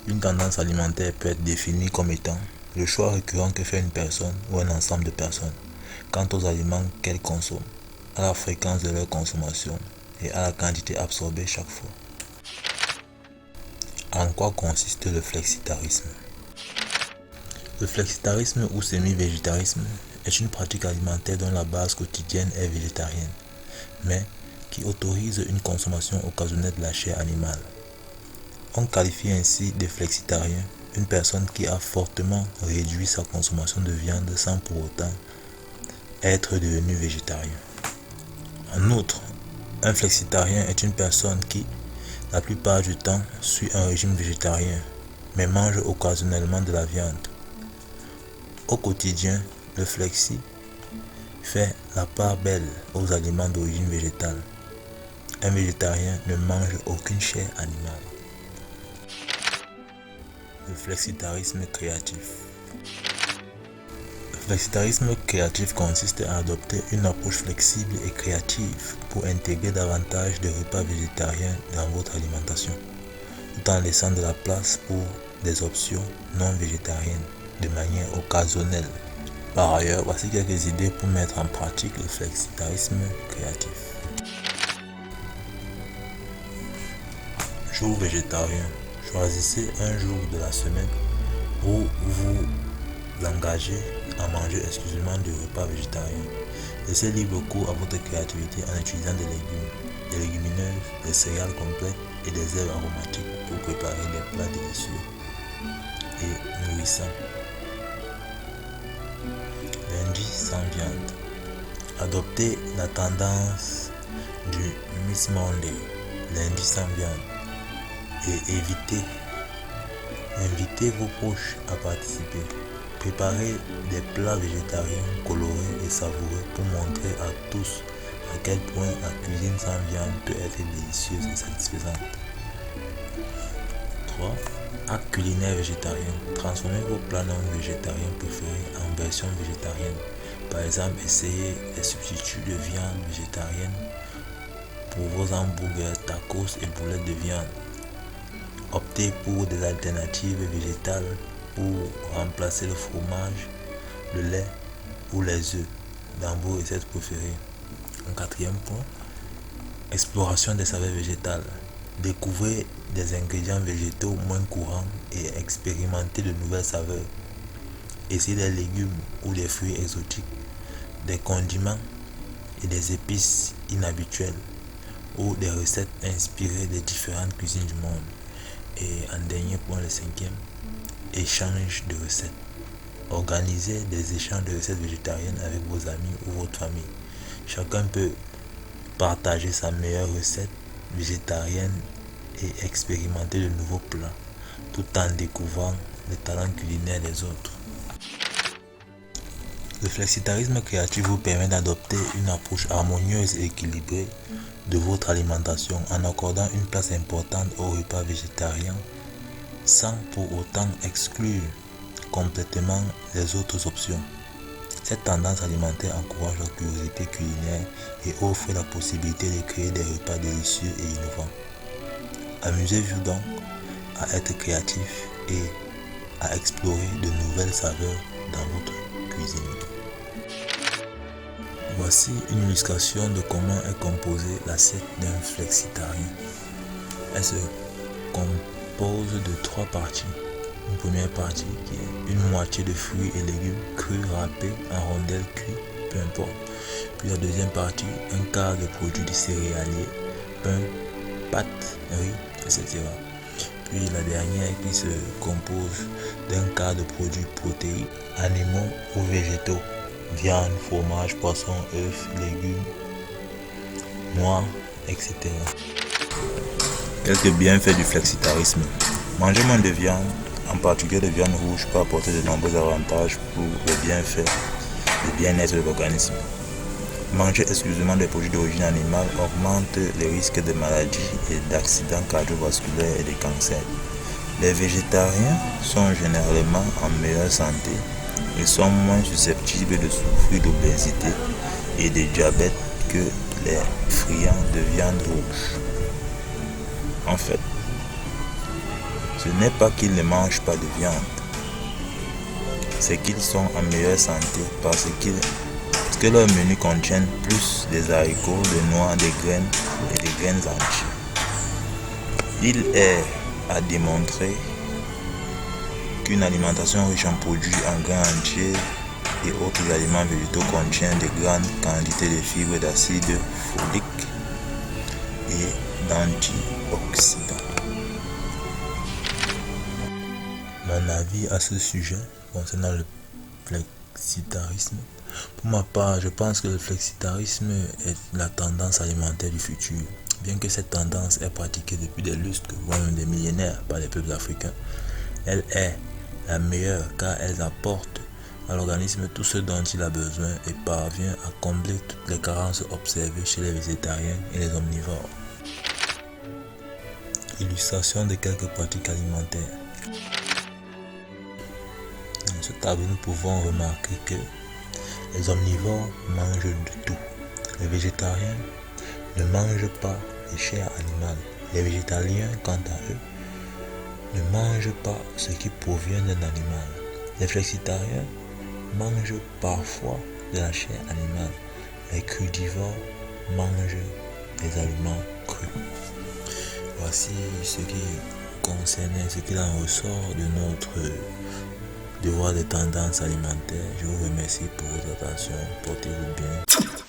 Une tendance alimentaire peut être définie comme étant le choix récurrent que fait une personne ou un ensemble de personnes quant aux aliments qu'elles consomment, à la fréquence de leur consommation et à la quantité absorbée chaque fois. En quoi consiste le flexitarisme? Le flexitarisme ou semi-végétarisme est une pratique alimentaire dont la base quotidienne est végétarienne, mais qui autorise une consommation occasionnelle de la chair animale. On qualifie ainsi de flexitarien une personne qui a fortement réduit sa consommation de viande sans pour autant être devenu végétarien. En outre, un flexitarien est une personne qui, la plupart du temps, suit un régime végétarien, mais mange occasionnellement de la viande. Au quotidien, le flexi fait la part belle aux aliments d'origine végétale. Un végétarien ne mange aucune chair animale. Le flexitarisme créatif. Le flexitarisme créatif consiste à adopter une approche flexible et créative pour intégrer davantage de repas végétariens dans votre alimentation, tout en laissant de la place pour des options non végétariennes de manière occasionnelle. Par ailleurs, voici quelques idées pour mettre en pratique le flexitarisme créatif. Jour végétarien. Choisissez un jour de la semaine où vous engagez à manger exclusivement du repas végétarien. Laissez libre cours à votre créativité en utilisant des légumes, des légumineuses, des céréales complètes et des herbes aromatiques pour préparer des plats délicieux et nourrissants. Lundi sans viande. Adoptez la tendance du Miss Monday, lundi sans viande, et invitez vos proches à participer. Préparez des plats végétariens colorés et savoureux pour montrer à tous à quel point la cuisine sans viande peut être délicieuse et satisfaisante. 3. Acte culinaire végétarien. Transformez vos plats non végétariens préférés en version végétarienne. Par exemple, essayez les substituts de viande végétarienne pour vos hamburgers, tacos et boulettes de viande. Optez pour des alternatives végétales pour remplacer le fromage, le lait ou les œufs dans vos recettes préférées. Un quatrième point, exploration des saveurs végétales. Découvrez des ingrédients végétaux moins courants et expérimentez de nouvelles saveurs. Essayez des légumes ou des fruits exotiques, des condiments et des épices inhabituelles ou des recettes inspirées des différentes cuisines du monde. Et en dernier point, le cinquième, échange de recettes. Organisez des échanges de recettes végétariennes avec vos amis ou votre famille. Chacun peut partager sa meilleure recette végétarienne et expérimenter de nouveaux plats tout en découvrant les talents culinaires des autres. Le flexitarisme créatif vous permet d'adopter une approche harmonieuse et équilibrée de votre alimentation en accordant une place importante aux repas végétariens sans pour autant exclure complètement les autres options. Cette tendance alimentaire encourage la curiosité culinaire et offre la possibilité de créer des repas délicieux et innovants. Amusez-vous donc à être créatif et à explorer de nouvelles saveurs dans votre cuisine. Voici une illustration de comment est composée l'assiette d'un flexitarien. Elle se compose de 3 parties. Une première partie qui est une moitié de fruits et légumes crus râpés en rondelles cuits, peu importe. Puis la deuxième partie, un quart de produits céréaliers, pain, pâtes, riz, etc. Puis la dernière qui se compose d'un quart de produits protéiques, animaux ou végétaux, viande, fromage, poisson, œufs, légumes, noix, etc. Quelques bienfaits du flexitarisme. Manger moins de viande, en particulier de viande rouge, peut apporter de nombreux avantages pour le bienfait et le bien-être de l'organisme. Manger exclusivement des produits d'origine animale augmente les risques de maladies et d'accidents cardiovasculaires et de cancers. Les végétariens sont généralement en meilleure santé et sont moins susceptibles de souffrir d'obésité et de diabète que les friands de viande rouge. En fait, Ce n'est pas qu'ils ne mangent pas de viande, c'est qu'ils sont en meilleure santé parce que leur menu contient plus des haricots, des noix, des graines et des graines entières. Il est à démontrer qu'une alimentation riche en produits en grains entiers et autres aliments végétaux contient de grandes quantités de fibres, d'acide folique et d'antioxydants. Mon avis à ce sujet concernant le flexitarisme. Pour ma part, je pense que le flexitarisme est la tendance alimentaire du futur. Bien que cette tendance est pratiquée depuis des lustres, voire même des millénaires par les peuples africains, elle est la meilleure car elle apporte à l'organisme tout ce dont il a besoin et parvient à combler toutes les carences observées chez les végétariens et les omnivores. Illustration de quelques pratiques alimentaires. Dans ce tableau, nous pouvons remarquer que les omnivores mangent de tout. Les végétariens ne mangent pas de chair animale. Les végétaliens, quant à eux, ne mangent pas ce qui provient d'un animal. Les flexitariens mangent parfois de la chair animale. Les crudivores mangent des aliments crus. Voici ce qui concernait, ce qu'il en ressort de notre devoir de tendance alimentaire. Je vous remercie pour votre attention. Portez-vous bien.